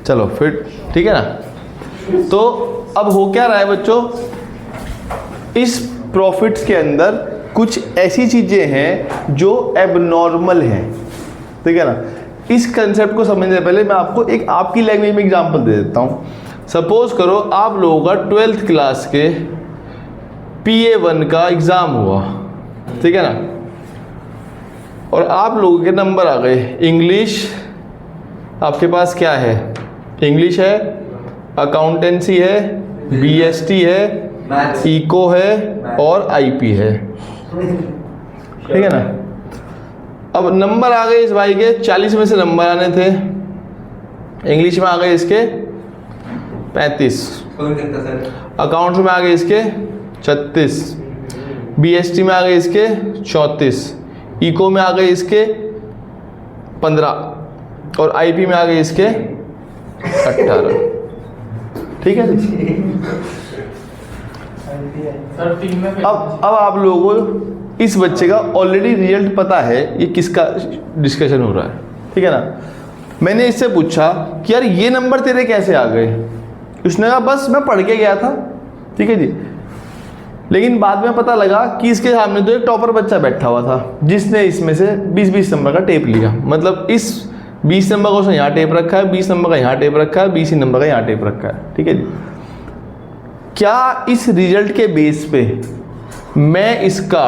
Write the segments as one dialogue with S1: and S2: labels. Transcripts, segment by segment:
S1: चलो फिर ठीक है ना। तो अब हो क्या रहा है बच्चों, इस प्रॉफिट्स के अंदर कुछ ऐसी चीज़ें हैं जो एबनॉर्मल हैं, ठीक है ना। इस कंसेप्ट को समझने से पहले मैं आपको एक आपकी लैंग्वेज में एग्जांपल दे देता हूँ। सपोज करो आप लोगों का 12th क्लास के PA1 का एग्ज़ाम हुआ, ठीक है ना, और आप लोगों के नंबर आ गए। इंग्लिश आपके पास क्या है, इंग्लिश है, अकाउंटेंसी है, BST है, इको है और IP है, ठीक है ना। अब नंबर आ गए इस भाई के 40 में से नंबर आने थे। इंग्लिश में आ गए इसके 35, अकाउंट्स में आ गए इसके 36, BST में आ गए इसके 34, इको में आ गए इसके 15 और IP में आ गए इसके 18, ठीक है। अब आप लोगों को इस बच्चे का ऑलरेडी रिजल्ट पता है, ये किसका डिस्कशन हो रहा है, ठीक है ना। मैंने इससे पूछा कि यार ये नंबर तेरे कैसे आ गए, उसने कहा बस मैं पढ़ के गया था, ठीक है जी। लेकिन बाद में पता लगा कि इसके सामने तो एक टॉपर बच्चा बैठा हुआ था जिसने इसमें से 20-20 नंबर का टेप लिया। मतलब इस 20 नंबर का उसने यहाँ टेप रखा है, 20 नंबर का यहाँ टेप रखा है, 20 नंबर का यहाँ टेप रखा है, ठीक है जी। क्या इस रिजल्ट के बेस पे मैं इसका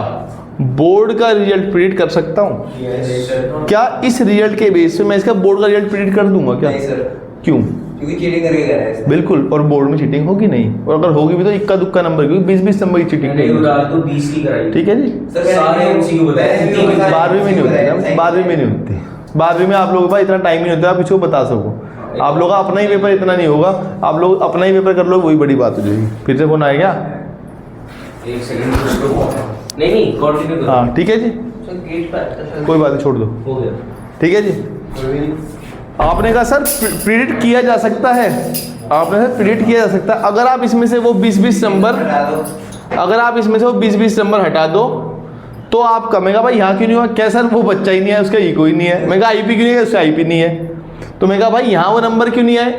S1: बोर्ड का रिजल्ट प्रिडिक्ट कर सकता हूँ? क्या इस रिजल्ट के बेस पे मैं इसका बोर्ड का रिजल्ट प्रिडिक्ट कर दूंगा क्या?
S2: नहीं सर।
S1: क्यों?
S2: क्योंकि चीटिंग करके कर रहा है।
S1: बिल्कुल, और बोर्ड में चीटिंग होगी नहीं, और अगर होगी भी तो इक्का दुक्का नंबर, क्योंकि 20-20 नंबर की चीटिंग नहीं
S3: तो 20 की कराई,
S1: ठीक है जी।
S3: सारे उसी को बताया।
S1: 12वीं में नहीं होती ना, 12वीं में नहीं होती। 12वीं में आप लोगों के पास इतना टाइम नहीं होता आप इसको बता सको। आप लोगों का अपना ही पेपर इतना नहीं होगा, आप लोग अपना ही पेपर कर लो, वही बड़ी बात हो जाएगी। फिर से फोन आएगा?
S3: एक सेकंड नहीं कंटिन्यू करो।
S1: हाँ ठीक है जी, कोई बात नहीं, छोड़ दो,
S3: हो गया,
S1: ठीक है जी। आपने कहा सर प्रिडिक्ट किया जा सकता है, आपने सर प्रिडिक्ट किया जा सकता है। अगर आप इसमें से वो 20-20 नंबर, अगर आप इसमें से वो 20-20 नंबर हटा दो तो आप कहेगा भाई यहाँ क्यों नहीं हुआ? क्या सर वो बच्चा ही नहीं है, उसका इको ही नहीं है। मैं कहा IP क्यों नहीं है? उसका IP नहीं है। तो मैं कहा भाई यहाँ वो नंबर क्यों नहीं आए?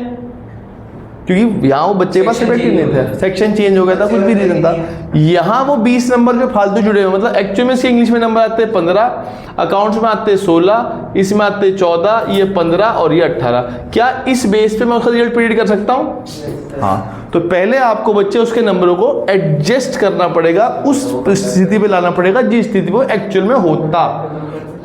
S1: क्योंकि यहाँ वो बच्चे के पास सिलेक्ट नहीं था, सेक्शन चेंज हो गया था, कुछ भी रीजन था। यहाँ वो 20 नंबर जो फालतू जुड़े हुए, मतलब एक्चुअल में इसके इंग्लिश में नंबर आते हैं 15, अकाउंट्स में आते हैं 16, इसमें आते हैं 14, ये 15 और ये 18। क्या इस बेस पे मैं उसका रिजल्ट प्रिडिक्ट कर सकता हूँ? हाँ। तो पहले आपको बच्चे उसके नंबरों को एडजस्ट करना पड़ेगा, उस स्थिति पे लाना पड़ेगा जिस स्थिति वो एक्चुअल में होता।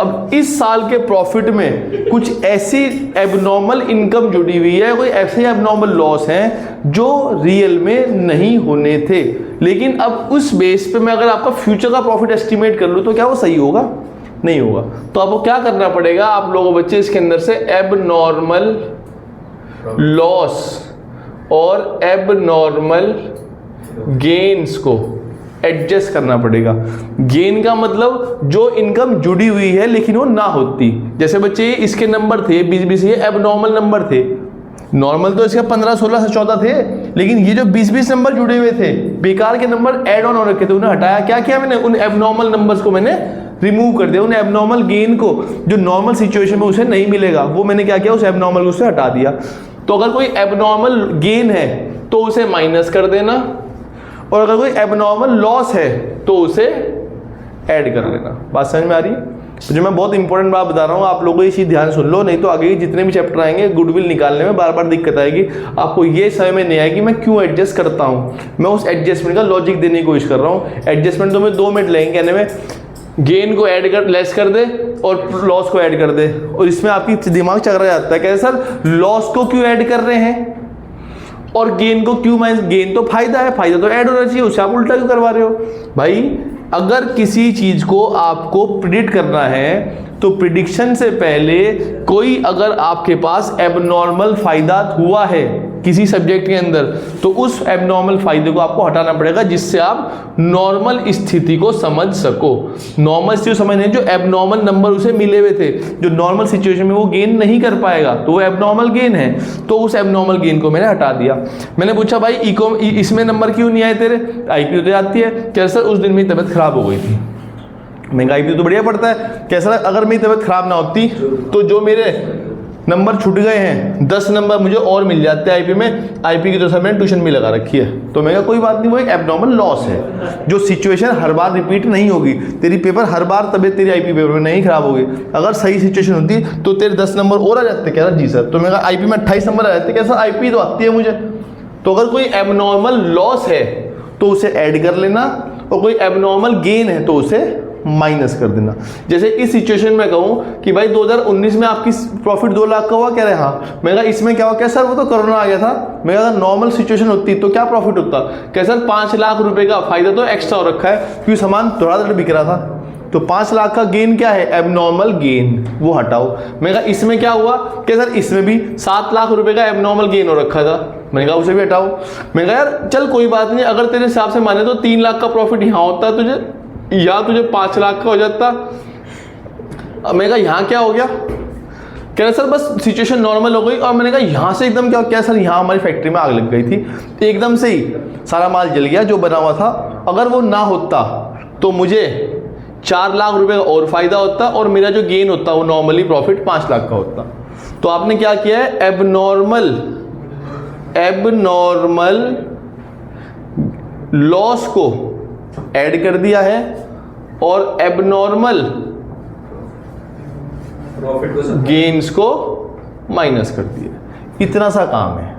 S1: अब इस साल के प्रॉफिट में कुछ ऐसी एबनॉर्मल इनकम जुड़ी हुई है, कोई ऐसे एबनॉर्मल लॉस हैं जो रियल में नहीं होने थे, लेकिन अब उस बेस पे मैं अगर आपका फ्यूचर का प्रॉफिट एस्टिमेट कर लूँ तो क्या वो सही होगा? नहीं होगा। तो आपको क्या करना पड़ेगा, आप लोगों बच्चे इसके अंदर से एबनॉर्मल लॉस और एबनॉर्मल गेन्स को एडजस्ट करना पड़ेगा। गेन का मतलब जो इनकम जुड़ी हुई है लेकिन वो ना होती। जैसे बच्चे इसके नंबर थे 20-20, ये एबनॉर्मल नंबर थे। नॉर्मल तो इसके 15, 16 से 14 थे, लेकिन ये जो 20-20 नंबर जुड़े हुए थे, बेकार के नंबर ऐड ऑन हो रखे थे, उन्हें हटाया। क्या किया मैंने? उन एबनॉर्मल नंबर्स को मैंने रिमूव कर दिया। उन एबनॉर्मल गेन को जो नॉर्मल सिचुएशन में उसे नहीं मिलेगा, वो मैंने क्या किया? उस एबनॉर्मल को उससे हटा दिया। तो अगर कोई एबनॉर्मल गेन है तो उसे माइनस कर देना, और अगर कोई एबनॉर्मल लॉस है तो उसे ऐड कर लेना। बात समझ में आ रही है? तो जो मैं बहुत इंपॉर्टेंट बात बता रहा हूँ, आप लोगों को ये चीज़ ध्यान सुन लो, नहीं तो आगे जितने भी चैप्टर आएंगे गुडविल निकालने में बार बार दिक्कत आएगी। आपको ये समझ में नहीं आएगी मैं क्यों एडजस्ट करता हूँ। मैं उस एडजस्टमेंट का लॉजिक देने की कोशिश कर रहा हूँ। एडजस्टमेंट तो मैं 2 मिनट लगेंगे कहने में, गेन को ऐड कर, लेस कर दे, और लॉस को ऐड कर दे, और इसमें आपकी दिमाग चकरा जाता है। कहते सर लॉस को क्यों ऐड कर रहे हैं और गेन को क्यों माइनस? गेन तो फायदा है, फायदा तो ऐड होना चाहिए, उससे आप उल्टा क्यों करवा रहे हो? भाई अगर किसी चीज को आपको प्रिडिक्ट करना है तो प्रिडिक्शन से पहले कोई अगर आपके पास एबनॉर्मल फायदा हुआ है किसी सब्जेक्ट के अंदर, तो उस एबनॉर्मल फायदे को आपको हटाना पड़ेगा, जिससे आप नॉर्मल स्थिति को समझ सको। नॉर्मल स्थिति समझने जो एबनॉर्मल नंबर उसे मिले हुए थे, जो नॉर्मल सिचुएशन में वो गेन नहीं कर पाएगा, तो वो एबनॉर्मल गेन है, तो उस एबनॉर्मल गेन को मैंने हटा दिया। मैंने पूछा भाई इसमें नंबर क्यों नहीं आए तेरे? IP तो आती है। क्या सर उस दिन मेरी तबीयत खराब हो गई थी। मैं IP तो बढ़िया पड़ता है। कैसा? अगर मेरी तबीयत खराब ना होती तो जो मेरे नंबर छूट गए हैं, 10 नंबर मुझे और मिल जाते हैं आईपी में। आईपी की तो सर मैंने ट्यूशन भी लगा रखी है, तो मैं कहा कोई बात नहीं, वो एक एबनॉर्मल लॉस है। जो सिचुएशन हर बार रिपीट नहीं होगी, तेरी पेपर हर बार तबियत तेरी आईपी पेपर में नहीं खराब होगी। अगर सही सिचुएशन होती तो तेरे 10 नंबर और आ जाते। कह रहा जी सर, तो मैं कहा आईपी में 28 नंबर आ जाते। कैसा आईपी तो आती है मुझे। तो अगर कोई एबनॉर्मल लॉस है तो उसे ऐड कर लेना, और कोई एबनॉर्मल गेन है तो उसे माइनस कर देना। जैसे इस सिचुएशन में कहूँ कि भाई 2019 में आपकी प्रॉफिट 2 लाख का हुआ, कह रहे हाँ। मैं कहा इसमें क्या हुआ? क्या सर वो तो कोरोना आ गया था। मैं कहा नॉर्मल सिचुएशन होती तो क्या प्रॉफिट होता? क्या सर 5 लाख रुपए का फायदा तो एक्स्ट्रा हो रखा है क्योंकि सामान थोड़ा बिक रहा था। तो 5 लाख का गेन क्या है? एबनॉर्मल गेन, वो हटाओ। मैं कहा इसमें क्या हुआ? क्या सर इसमें भी 7 लाख रुपए का एबनॉर्मल गेन हो रखा था। मैंने कहा उसे भी हटाओ। मैं कहा यार चल कोई बात नहीं, अगर तेरे हिसाब से माने तो 3 लाख का प्रॉफिट यहाँ होता है तुझे, या तुझे 5 लाख का हो जाता। मैंने कहा यहाँ क्या हो गया? कह रहे सर बस सिचुएशन नॉर्मल हो गई। और मैंने कहा यहाँ से एकदम क्या सर? यहाँ हमारी फैक्ट्री में आग लग गई थी, एकदम से ही सारा माल जल गया जो बना हुआ था। अगर वो ना होता तो मुझे 4 लाख रुपए का और फायदा होता, और मेरा जो गेन होता वो नॉर्मली प्रॉफिट 5 लाख का होता। तो आपने क्या किया है? एबनॉर्मल लॉस को ऐड कर दिया है और एबनॉर्मल गेन्स को माइनस कर दिया। इतना सा काम है।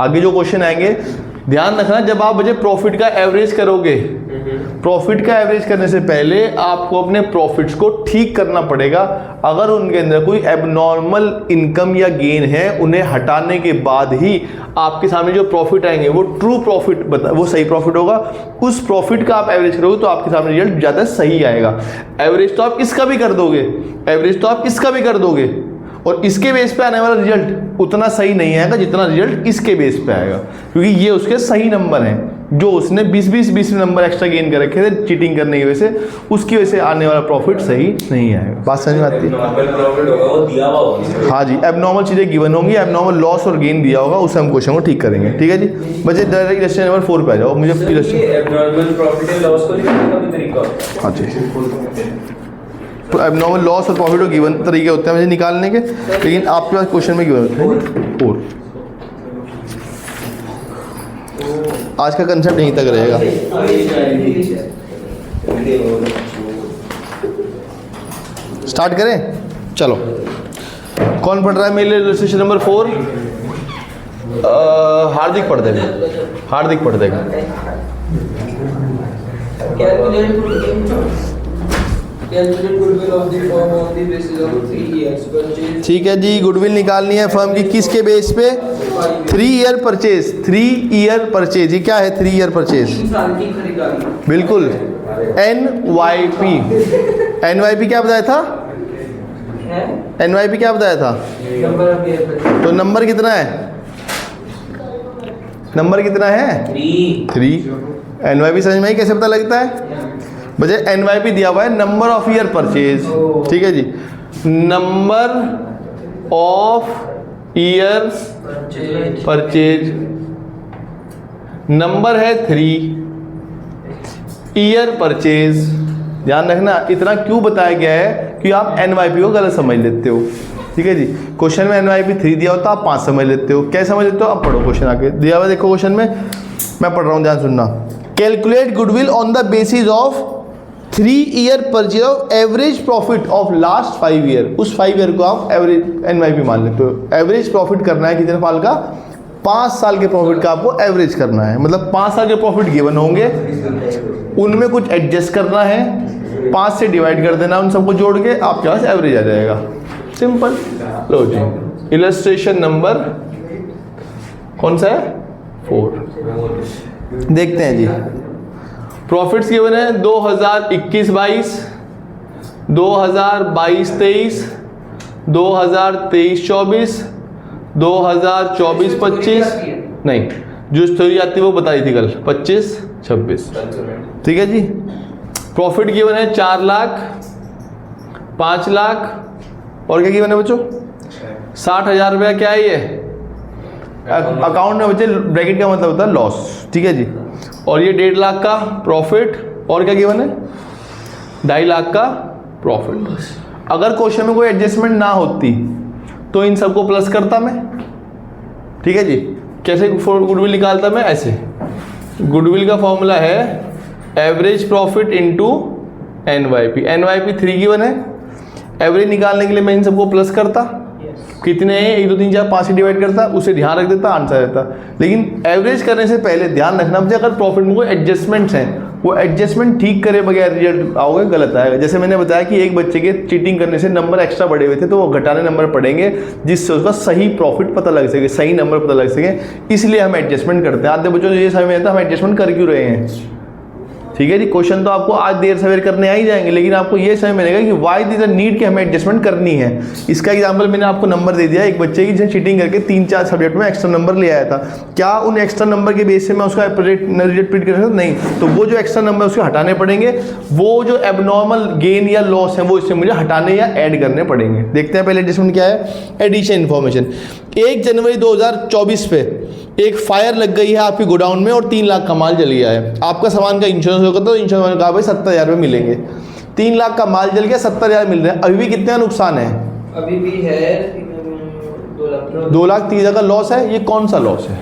S1: आगे जो क्वेश्चन आएंगे ध्यान रखना, जब आप मुझे प्रॉफिट का एवरेज करोगे, प्रॉफिट का एवरेज करने से पहले आपको अपने प्रॉफिट्स को ठीक करना पड़ेगा। अगर उनके अंदर कोई एबनॉर्मल इनकम या गेन है, उन्हें हटाने के बाद ही आपके सामने जो प्रॉफिट आएंगे वो ट्रू प्रॉफिट वो सही प्रॉफिट होगा। उस प्रॉफिट का आप एवरेज करोगे तो आपके सामने रिजल्ट ज़्यादा सही आएगा। एवरेज तो आप इसका भी कर दोगे, एवरेज तो आप इसका भी कर दोगे, और इसके बेस पे आने वाला रिजल्ट उतना सही नहीं आएगा जितना रिजल्ट इसके बेस पे आएगा, क्योंकि ये उसके सही नंबर हैं। जो उसने 20 नंबर एक्स्ट्रा गेन कर रखे थे चीटिंग करने की वजह से, उसकी वजह से आने वाला प्रॉफिट सही नहीं आएगा। बात समझ में आती है? हाँ जी, एबनॉर्मल चीज़ें गिवन होंगी, एबनॉर्मल लॉस और गेन दिया होगा, उससे हम क्वेश्चन को ठीक करेंगे। ठीक है जी, बच्चे डायरेक्ट क्वेश्चन नंबर 4 पे आ जाओ। मुझे हाँ जी, एबनॉर्मल लॉस और प्रॉफिट और गिवन तरीके होते हैं मुझे निकालने के, लेकिन आपके पास क्वेश्चन में गिवन होते हैं 4। आज का कंसेप्ट यहीं तक रहेगा। स्टार्ट करें? चलो, कौन पढ़ रहा है मेरे लिए सेशन नंबर 4? हार्दिक पढ़ देगा, हार्दिक पढ़ देगा। ठीक है जी, गुडविल निकालनी है फर्म की किसके बेस पे? 3 ईयर परचेज। 3 ईयर परचेज, ये क्या है? 3 ईयर परचेज, बिल्कुल। NYP क्या बताया था? NYP क्या बताया था? तो नंबर कितना है? नंबर कितना है? 3। NYP समझ में आई कैसे पता लगता है? मुझे NYP दिया हुआ है नंबर ऑफ ईयर परचेज। ठीक है जी, number of year purchase, number है 3, ईयर परचेज। ध्यान रखना, इतना क्यों बताया गया है कि आप NYP को गलत समझ लेते हो। ठीक है जी, क्वेश्चन में NYP 3 दिया होता, आप 5 समझ लेते हो। क्या समझ लेते हो? अब पढ़ो क्वेश्चन आगे दिया हुआ, देखो क्वेश्चन में मैं पढ़ रहा हूँ, ध्यान सुनना। Calculate goodwill on the basis of 3 year purchase of average profit of last 5 year. उस 5 ईयर को आप एवरेज NYP मान लेते हो। एवरेज प्रॉफिट करना है कितने साल का? 5 साल के प्रॉफिट का आपको एवरेज करना है। मतलब 5 साल के प्रॉफिट गिवन होंगे, उनमें कुछ एडजस्ट करना है, 5 से डिवाइड कर देना उन सबको जोड़ के, आपके पास एवरेज आ जाएगा। सिंपल। लो जी, इलस्ट्रेशन नंबर कौन सा है? 4। देखते हैं जी। प्रॉफिट्स गिवन है 2021-22, 2022-23, 2023-24, 2024-25, नहीं जो स्टोरी आती है वो बताई थी कल, 25-26। ठीक है जी। प्रॉफिट गिवन है 4 लाख, 5 लाख, और क्या गिवन है बच्चों? 60,000 रुपया। क्या है ये? अकाउंट में बच्चे ब्रैकेट का मतलब होता है लॉस। ठीक है जी। और ये 1.5 लाख का प्रॉफिट, और क्या गिवन है? 2.5 लाख का प्रॉफिट। अगर क्वेश्चन में कोई एडजस्टमेंट ना होती तो इन सबको प्लस करता मैं, ठीक है जी। कैसे गुडविल निकालता मैं, ऐसे। गुडविल का फॉर्मूला है average profit into NYP। NYP 3 given है। एवरेज निकालने के लिए मैं इन सबको प्लस करता, कितने हैं 1 2 3 4 5 से डिवाइड करता, उसे ध्यान रख देता, आंसर देता। लेकिन एवरेज करने से पहले ध्यान रखना मुझे, अगर प्रॉफिट में कोई एडजस्टमेंट्स हैं, वो एडजस्टमेंट ठीक करे बगैर रिजल्ट आओगे गलत आएगा। जैसे मैंने बताया कि एक बच्चे के चीटिंग करने से नंबर एक्स्ट्रा बढ़े हुए थे, तो वो घटाने नंबर पड़ेंगे जिससे उसका सही प्रॉफिट पता लग सके, सही नंबर पता लग सके, इसलिए हम एडजस्टमेंट करते हैं। आधे बच्चों को ये समझ में आता है हम एडजस्टमेंट कर क्यों रहे हैं, ठीक है जी। क्वेश्चन तो आपको आज देर सवेर करने आ ही जाएंगे, लेकिन आपको ये समझ में आएगा कि वाई दिस द नीड कि हमें एडजस्टमेंट करनी है। इसका एग्जांपल मैंने आपको नंबर दे दिया, एक बच्चे की जिसने चीटिंग करके 3-4 सब्जेक्ट में एक्स्ट्रा नंबर ले आया था। क्या उन एक्स्ट्रा नंबर के बेस से मैं उसका रिजल्ट प्रिंट कर सकता? नहीं। तो वो जो एक्स्ट्रा नंबर उसके हटाने पड़ेंगे, वो जो एबनॉर्मल गेन या लॉस है वो इससे मुझे हटाने या ऐड करने पड़ेंगे। देखते हैं पहले एडजस्टमेंट क्या है। एडिशन इन्फॉर्मेशन, 1 जनवरी 2024 पे एक फायर लग गई है आपकी गोडाउन में और 3 लाख का माल जल गया है। आपका सामान का इंश्योरेंस होगा तो इंश्योरेंस वाले कहा भाई 70,000 रुपये मिलेंगे। 3 लाख का माल जल गया, 70,000 मिल रहे हैं। अभी भी कितने का नुकसान है?
S2: अभी भी है
S1: 2,30,000 का लॉस है। ये कौन सा लॉस है?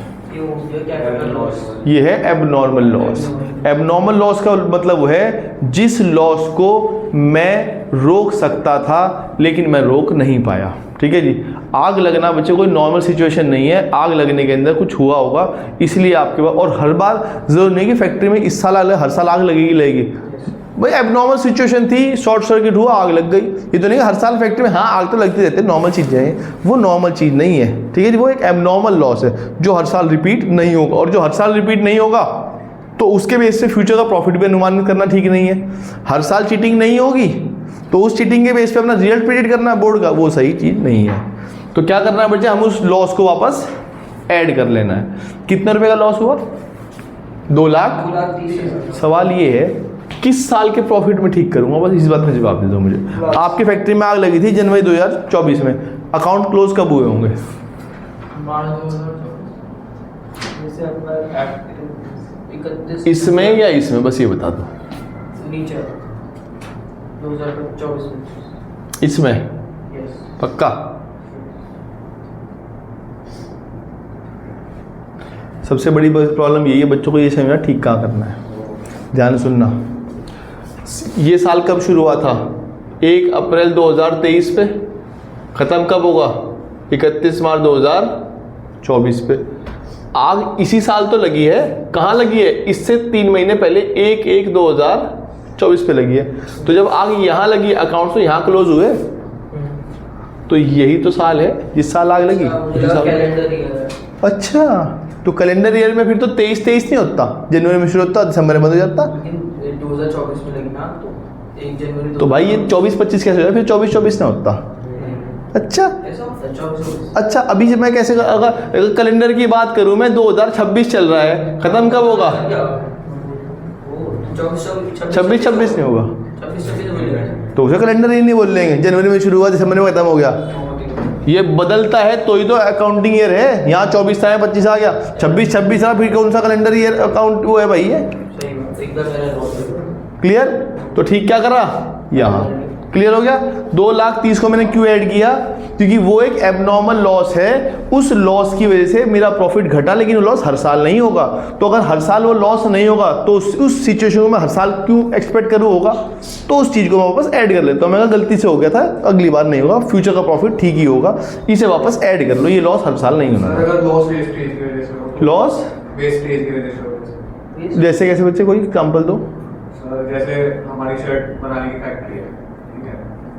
S1: ये है एबनॉर्मल लॉस। एबनॉर्मल लॉस का मतलब वो है जिस लॉस को मैं रोक सकता था लेकिन मैं रोक नहीं पाया, ठीक है जी। आग लगना बच्चे कोई नॉर्मल सिचुएशन नहीं है, आग लगने के अंदर कुछ हुआ होगा इसलिए आपके पास, और हर बार जरूर नहीं कि फैक्ट्री में इस साल हर साल आग लगेगी। भाई एबनॉर्मल सिचुएशन थी, शॉर्ट सर्किट हुआ, आग लग गई। ये तो नहीं कि हर साल फैक्ट्री में हाँ आग तो लगती रहती है, नॉर्मल चीज़ें हैं, वो नॉर्मल चीज़ नहीं है, ठीक है जी। वो एक एबनॉर्मल लॉस है जो हर साल रिपीट नहीं होगा, और जो हर साल रिपीट नहीं होगा तो उसके बेस से फ्यूचर का प्रॉफिट भी अनुमानित करना ठीक नहीं है। हर साल चीटिंग नहीं होगी तो उस चीटिंग के बेस पे अपना रिजल्ट प्रिडिक्ट करना बोर्ड का, वो सही चीज़ नहीं है। तो क्या करना है बच्चे, हम उस लॉस को वापस ऐड कर लेना है। कितने रुपए का लॉस हुआ? 2,30,000। सवाल ये है किस साल के प्रॉफिट में ठीक करूंगा, बस इस बात में जवाब दे दो मुझे। आपकी फैक्ट्री में आग लगी थी जनवरी 2024 में, अकाउंट क्लोज कब हुए होंगे? इसमें या इसमें, बस ये बता दो।
S2: 2024 में।
S1: इसमें पक्का? सबसे बड़ी प्रॉब्लम यही है बच्चों को ये समझना ठीक कहाँ करना है। ध्यान सुनना, ये साल कब शुरू हुआ था? 1 अप्रैल 2023 पे। ख़त्म कब होगा? 31 मार्च 2024 पे। आग इसी साल तो लगी है, कहाँ लगी है? इससे 3 महीने पहले 1/1/2024 पे लगी है। तो जब आग यहाँ लगी, अकाउंट तो यहाँ क्लोज हुए, तो यही तो साल है जिस साल आग लगी। अच्छा, तो कैलेंडर ईयर में फिर तो 23 नहीं होता, जनवरी में शुरू होता, दिसंबर में बंद हो जाता।
S2: 2024 में लगी ना, तो 1 जनवरी
S1: तो भाई ये 24-25 कैसे हो जाए, फिर 24-24 ना होता। अच्छा अच्छा, अभी मैं कैसे, अगर कैलेंडर की बात करूं मैं, 2026 चल रहा है, खत्म कब होगा? 26 नहीं होगा, तो उसे कैलेंडर ही नहीं बोल लेंगे। जनवरी में शुरू हुआ, दिसंबर में खत्म हो गया। ये बदलता है तो ही तो अकाउंटिंग ईयर है। यहाँ 24 था, 25 आ गया, 26 आ, फिर कौन सा कैलेंडर ईयर अकाउंट वो है भाई ये? क्लियर? तो ठीक क्या करा यहाँ, क्लियर हो गया। 2,30,000 को मैंने क्यों ऐड किया? क्योंकि वो एक एबनॉर्मल लॉस है, उस लॉस की वजह से मेरा प्रॉफिट घटा, लेकिन वो लॉस हर साल नहीं होगा। तो अगर हर साल वो लॉस नहीं होगा तो उस सिचुएशन को मैं हर साल क्यों एक्सपेक्ट करूँ होगा, तो उस चीज़ को मैं वापस ऐड कर लेता हूँ। मैं गलती से हो गया था, अगली बार नहीं होगा, फ्यूचर का प्रॉफिट ठीक ही होगा, इसे वापस ऐड कर लो। ये लॉस हर साल नहीं होना। लॉस जैसे कैसे बच्चे, कोई एग्जाम्पल दो।
S4: जैसे हमारी शर्ट बनाने की फैक्ट्री है, ठीक है,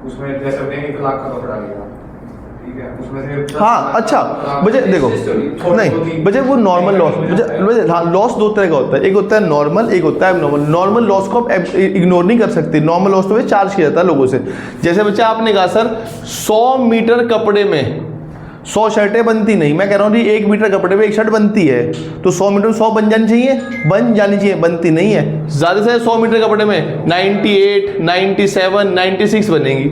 S4: उसमें जैसे हमने 1 लाख का कपड़ा लिया, ठीक है, उसमें से
S1: हाँ अच्छा बच्चे देखो, नहीं बच्चे वो नॉर्मल लॉस, बच्चे हाँ, लॉस 2 तरह का होता है, एक होता है नॉर्मल, एक होता है एबनॉर्मल। नॉर्मल लॉस को आप इग्नोर नहीं कर सकते, नॉर्मल लॉस तो चार्ज किया जाता है लोगों से। जैसे बच्चे आपने कहा सर 100 मीटर कपड़े में 100 शर्टें बनती नहीं, मैं कह रहा हूँ 1 मीटर कपड़े में 1 शर्ट बनती है, तो 100 मीटर में 100 बन जानी चाहिए, बनती नहीं है। ज़्यादा से 100 मीटर कपड़े में 98, 97, 96 बनेगी,